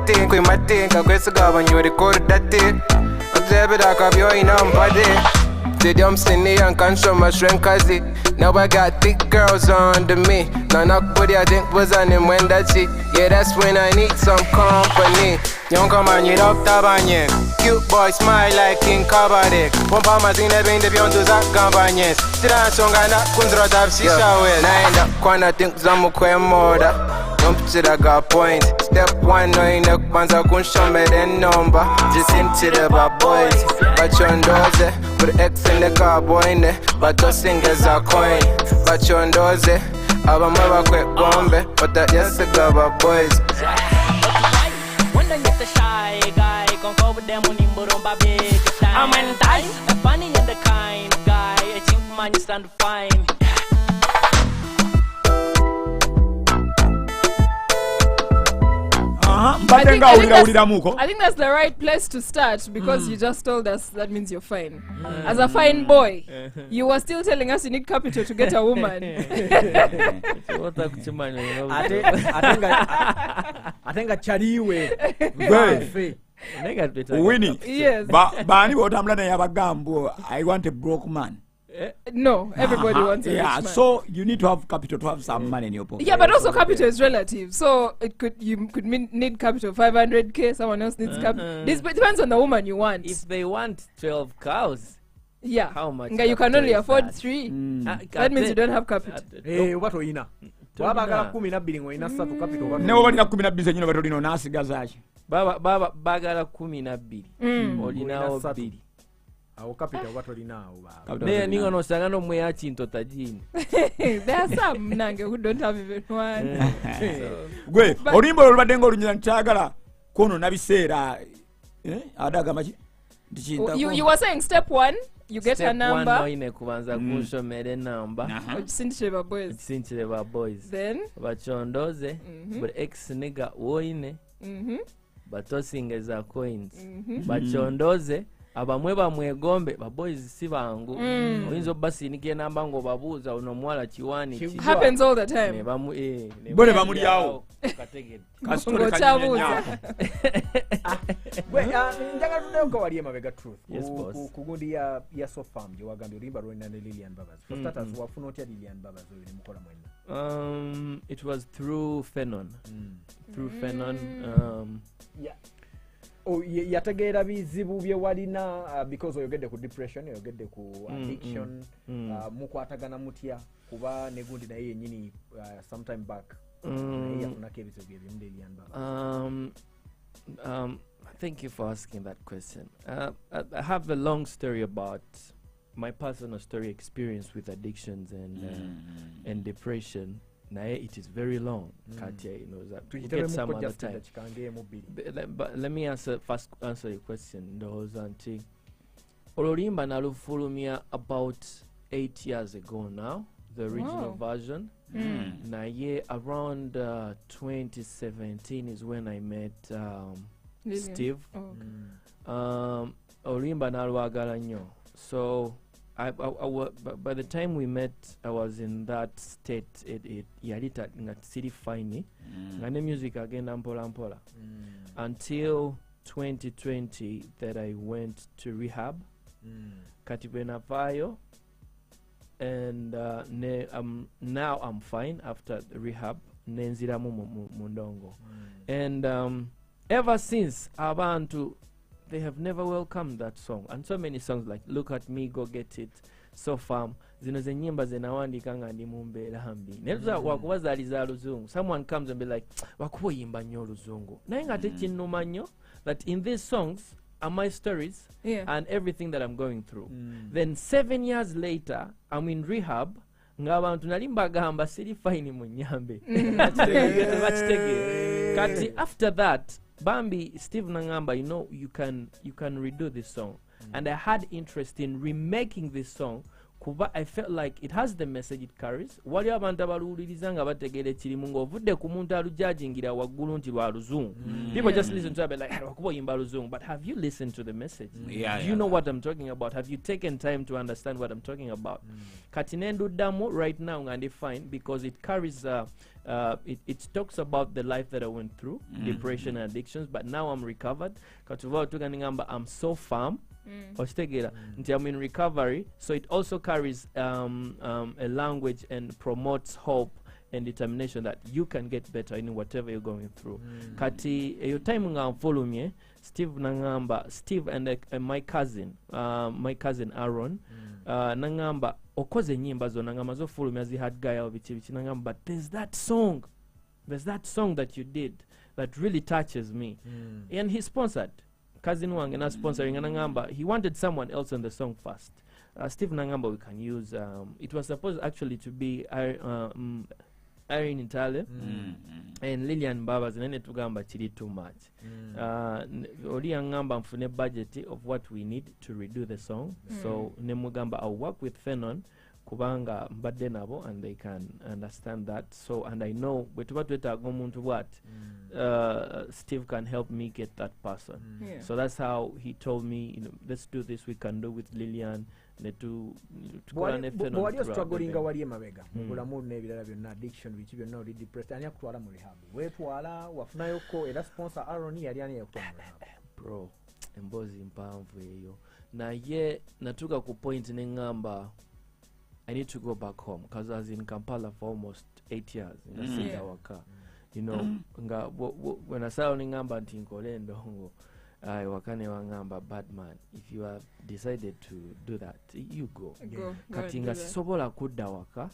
thing, quit my thing, I quit to go when you record that thing. Observe it, I got your in on body. The dumb skinny and control my shrink cause it. Now I got thick girls under me. Now knock body I think was on him when that's it. Yeah, that's when I need some company. Young come on, you up tabanye. Cute boy smile like King Kabadek. One palm as in the bin, the beyond to Zach Gambanyes. Tiran song and that Kunzra Tab Shisha well. Nine up, Kwana think Zamukwe Moda. Jump to the got point. Step one, no in the Banza Kunsham and number. Just into the bad boys. But you doze. Put X in the car boy in there. But those singers are coin. But you doze. Aba maba quick bombe. But that yes the bad boys. When I get the shy guy, gon' go with them on him, but on my big time. I'm an die, the funny and the kind guy. I think man you stand fine. I think that's the right place to start because you just told us that means you're fine. As a fine boy, you were still telling us you need capital to get a woman. I think a chariwe. Winnie. Yes. Bani wotamla ya bagambo. I want a broke man. No, everybody wants a rich man. So you need to have capital to have some money in your pocket. Yeah, but also capital is relative. So you could need capital 500k. Someone else needs capital. This depends on the woman you want. If they want 12 cows, yeah, how much? You can only afford 3. That means you don't have capital. Hey, what oina? Wabagala 12 ngoina 3 capital. Nobody na 12 nyino batolino nasigazaje. Baba bagala 12. Olinawo 2. Awo capital what olinawo baba. Ne ningo no sangano mwe ya chinto tajini. There are some nange who don't have even one. Gwe, olimbo lubadengo lunyira nchagala kono nabisera adaga machi. You were saying step 1 you get a number. Step 1 ine kubanza kushomere number. Sincheba boys. Sincheba boys. Then bachondoze but ex nigga woine. Batosingeza coins. Bachondoze abamwe bamwegombe ba boys si bangu oyinzo basi nikie namba ngo babuza uno mwala chiwani happens all the time bone bamuli yao kategeti kasitole kanyinya we njaga tudeko wali mabega truth yes boss kugundi ya sofam je wagambe rimba rwenda ne Lillian Mbabazi for starters wafuna otya Lillian Mbabazi oli mukola mwenna it was through Fenon yeah. Oh, yategeera bizibu bye walina because oyogedde ku depression, oyogedde ku addiction, mukwatagana mutya kuba negundi naye yennyini sometime back. Yafunako ebizibu bye bimu Lillian Mbabazi. Thank you for asking that question. I have a long story about my personal story experience with addictions and depression. It is very long. Katia, you know that. We get some other time. But let me answer your question. Those auntie. Olorimba nalufulumia about 8 years ago now. The original version. Around 2017 is when I met Steve. Olorimba nalwagala nnyo. So by the time we met, I was in that state. Yalita ngat city fine. Ngane music again ampola. Until 2020 that I went to rehab. Katibena vayo. And now I'm fine after the rehab. Nenzira mundongo. And ever since abantu, they have never welcomed that song. And so many songs like Look at Me, Go Get It, So Farm, zino zenyimba zenawandika nga ndi mumbera hambi. Netuza wakubaza aliza luzungu. Someone comes and be like, wakuwa yimba nyo luzungu. Na inga techinuma nyo, that in these songs are my stories and everything that I'm going through. Then 7 years later, I'm in rehab. Nga abantu nalimba gamba siri fine munyambe. Kati after that, Bambi, Steve Nangamba, you know, you can redo this song. And I had interest in remaking this song. kuba I felt like it has the message it carries. Wali abantu abaluwuliriza nga bategeera ekirimu ng'ovudde ku muntu alujajingira waggulu nti lwa luzungu. People just listen to it like, wakuba oyimba luzungu. But have you listened to the message? Do you know what I'm talking about? Have you taken time to understand what I'm talking about? Kati nenduddamu right now nga ndi fine because it carries it talks about the life that I went through, depression and addictions, but now I'm recovered. Kati uva tukangamba I'm so firm. I'm in recovery, so it also carries a language and promotes hope and determination that you can get better in whatever you're going through. Kati your time nga follow me, Steve and my cousin Aaron nangamba okoze nyimba zo nangamba zo follow me as he had guy bichi nangamba, but there's that song that you did that really touches me, and he sponsored. Cousin wange na sponsoring nangamba, he wanted someone else on the song first. Steve nangamba we can use it was supposed actually to be Irene Italia and Lillian Mbabazi nene tugamba chiri too much. Oli ngamba mfune budget of what we need to redo the song. So nemugamba I'll work with Fenon kubanga mbadde nabo and they can understand that. So and I know wetuba twetaaga omuntu what Steve can help me get that person. So that's how he told me, let's do this, we can do with Lillian. Bwali struggling wali emabega mubulamu n'ebirala byonna addiction biki byonna oli depressed ani akutwala mu rehab wetwala wafunayo ko era sponsor Aaron yali ani yakutwala mu rehab bro embozi mpanvu eyo naye natuka ku point nengamba I need to go back home because I was in Kampala for almost 8 years in a center waka you know nga when I started nengamba nti nkole ndongo wakane wangamba bad man, if you have decided to do that, you go. Kati nga sisobola kudda waka.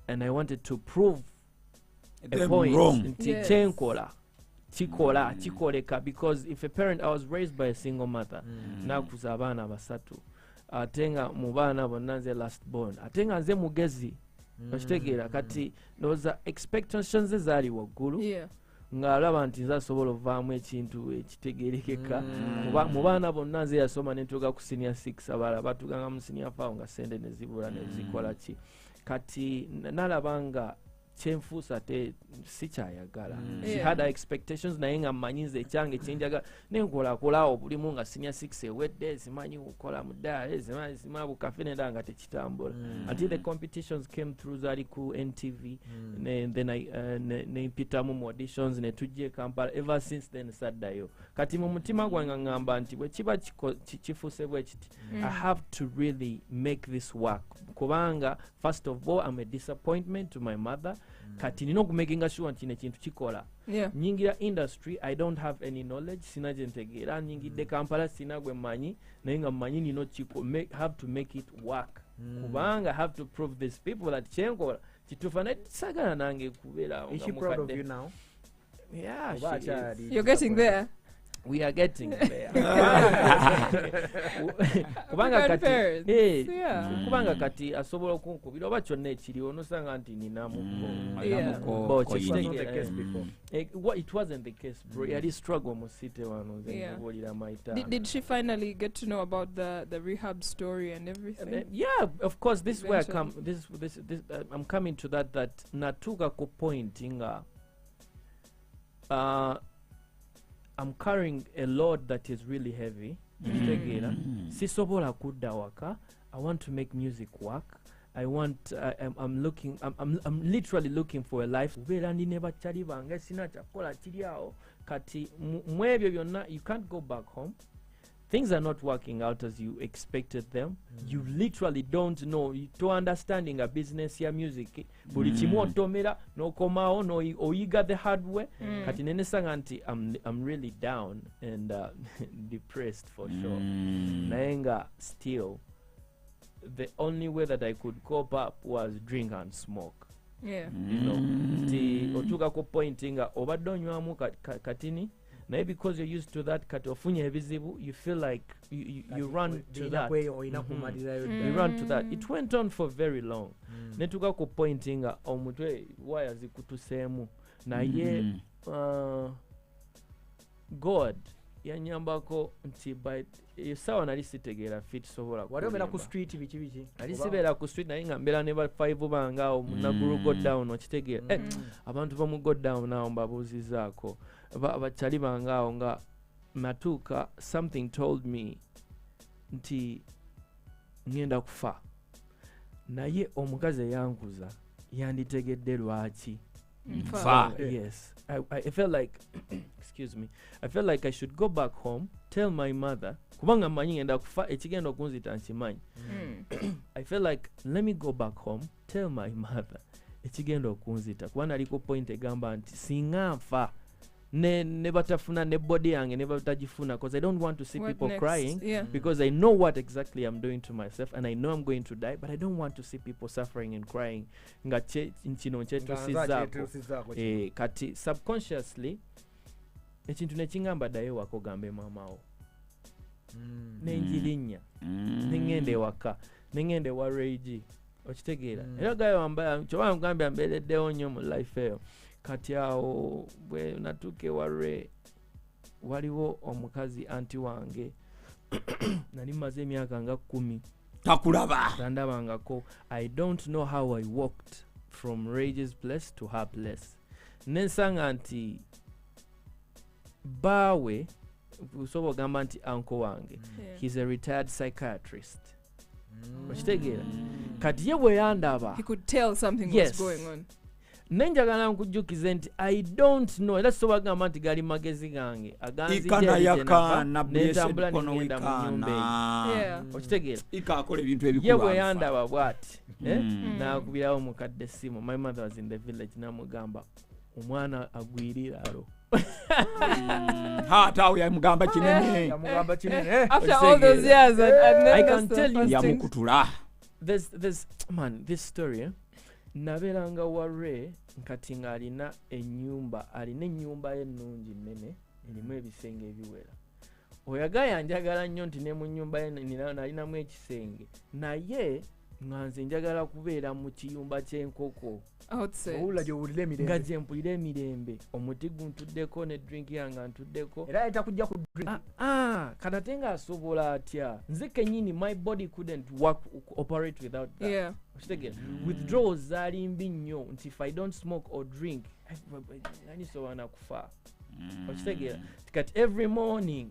And I wanted to prove a point nti chenkola chikoleka because if a parent, I was raised by a single mother, nakuza abaana basatu, atenga mu baana bonna nze last born, atenga nze mugezi okitegeera kati ndowooza expectations ezaali waggulu ng'alaba nti nze asobola ovaamu ekintu ekitegeerekeka mu baana bonna nze yasoma nentuuka ku senior 6 abalala batuganga mu senior 5 nga sente ne zibula ne zikola ki kati nalaba nga kyenfuusa te sikyayagala. She had her expectations naye nga mmanyi nze ekyange kyenjagala nenkolakolaawo bulimu nga senior 6 ewedde simanyi kukola mu ddaala simanyi bukafe nenda nga tekitambula until the competitions came through zaali ku NTV then nempitamu mu auditions ne tujja e Kampala. Ever since then saddayo kati mu mutima gwange ngamba nti bwe kiba kifuuse bwe kiti I have to really make this work kubanga first of all I'm a disappointment to my mother. Kati nino kumakinga sure nti ne kintu kikola nyingira industry I don't have any knowledge sina jentegeera nyingidde Kampala sina gwe manyi naye nga manyi nino have to make it work kubanga I have to prove these people that chenkola kitufa ne sagala nange kubeera is she proud of you now? Yeah, you're getting there. We are getting there. Kubanga kati kubanga kati asobola okunkubira oba kyonna ekiriwo nosanga nti ninamu it wasn't the case bro. Yali struggle musite wano nzebulira maita. Did she finally get to know about the rehab story and everything? Yeah, of course. This is where I come. This I'm coming to that natuka ku point nga I'm carrying a load that is really heavy. Sisobola kudda waka. I want to make music work. I'm literally looking for a life. Kati mwebyo byonna you can't go back home. Things are not working out as you expected them. You literally don't know. To understanding a business ya music, buli kimu otomera nokomao no oyiga the hard way. Kati nene sanga nti I'm really down and depressed for sure. Naenga still the only way that I could cope up was drink and smoke. You know, ti otuka ko pointinga obadde onywamu katini. Maybe because you're used to that kati ofunye ebizibu you feel like you run to that. You run to that. It went on for very long. Netuka ku pointinga omutwe waya zikutuseemu naye God yanyambako nti by esawa nali sitegeera fit sobola wali obeera ku street biki ali sibeera ku street naye nga mbeera ne ba 5 bangaawo munaguru go down okitegeera abantu bamu go down awo mbabuuzizaako bakyali bangaawo nga natuuka something told me nti ngenda kufa naye omukazi eyankuza yanditegedde lwaki yes I felt like excuse me I felt like I should go back home tell my mother kubanga manyi ngenda kufa ekigenda okunzita nkimanyi I felt like let me go back home tell my mother ekigenda okunzita kuba naliko point egamba nti singa nfa ne batafuna ne body yange ne batagifuna because I don't want to see What people next? crying Yeah. because I know what exactly I'm doing to myself and I know I'm going to die but I don't want to see people suffering and crying nga kino kyetusizaako kati subconsciously ekintu nekingamba ddayo ewaka ogambe maamawo nenjirinnya nengenda ewaka nengenda ewa regi okitegeera era gayo wambaya kyoba nkugambya mbeereddewo nnyo mu life eyo kati awo bwe natuuka ewarre waliwo omukazi anti wange nali maze emyaka nga 10 takulaba tandabangako I don't know how I walked from Rage's place to her place nensanga nti bawe usobola ogamba nti uncle wange he's a retired psychiatrist okitegeera kati ye bwe yandaba He could tell something Yes. was going on. nenjagala nkujjukize nti I don't know era sobola gamba nti gali magezi gange ikana yakana nentambula blessed kono nengenda mu nyumba eyo Yeah. okitegeera ikakola ebintu ye ebikulu bwe yandaba bw'ati n'akubirawo mukadde essimu my mother was in the village n'amugamba omwana agwiriralo hata yamugamba kinene yamugamba kinene After all those years, and then I that's can the tell you- first thing. yamukutula there's man this story nabeeranga warre nkati ng'alina ennyumba ye ennungi nnene erimu ebisenge ebiwera oyagaya njagala nnyo nti ne mu nnyumba ye nalinamu ekisenge naye nga nze njagala kubeera mu kiyumba ky'enkoko Outside. owulira gyowulira nga emirembe gye mpulira emirembe omuti guntuddeko ne drink yange ntuddeko era yeta kujja ku drink kanate ng'asobola atya nze kenyini my body couldn't work operate without that Yeah. okitegeera withdrawals zaali mbi nnyo nti if I don't smoke or drink nanisobola nakufa okitegeera kati every morning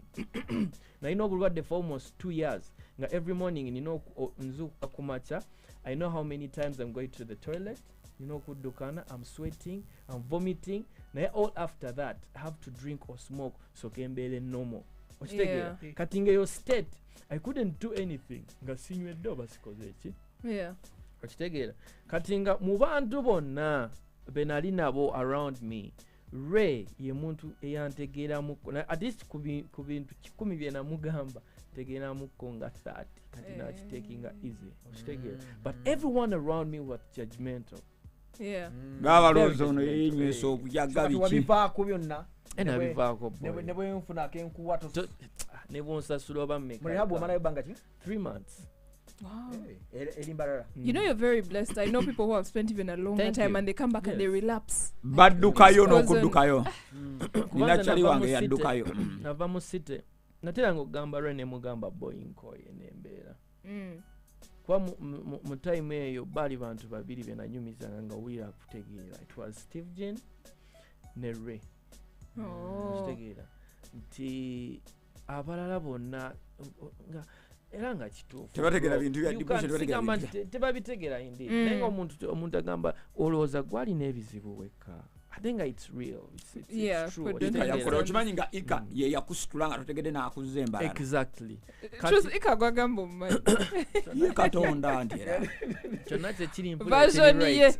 nalina obulwadde for almost 2 years nga every morning nina nzuukuka ku makya I know how many times I'm going to the toilet nina okuddukana I'm sweating I'm vomiting naye all after that I have to drink or smoke so kembeere normal okitegeera kati ngeyo state I couldn't do anything nga sinywedde oba sikoze eki Yeah. okitegeera kati nga mu bantu bonna be nali nabo around me Ray ye muntu eyantegeeramu at least ku bintu 10 bye namugamba tegeeramuko nga 30 kati nakitekinga easy okitegeera but everyone around me was judgmental Yeah. babalooza ono yeyinywesa okujaga biki wabivaako byonna nabivaako ne bwe nfuna akenkuwa ne bwonsasula oba mu Rehab omalayo bbanga ki 3 months Wow. eri mbalala You know, you're very blessed. I know people who have spent even a longer Thank time you. and they come back and they Yes. relapse. baddukayo Frozen. n'okuddukayo nina Kubanza kyali nava wange mu city, yaddukayo nava mu city nateranga okugamba lwe ne mugamba boyinkoye nembeera kuba mu time eyo baali bantu babiri be nanyumizanga nga owulira akutegeera it was Steve Jen ne Ray kitegeera nti abalala bonna nga era nga kituufu tebategeera bintu bya You depression can't tebategeera sigamba bintu nti tebabitegeera indeed naye nga omuntu agamba olowooza gwalina ebizibu wekka I think it's real it's Yeah, true but Ika then yakola there's- okimanyi nga ika ye yakusitula nga totegedde n'akuzza embalala exactly Truth, ikagwagamba mu mind. ye katonda nti era kyonna kyekiri Version ye.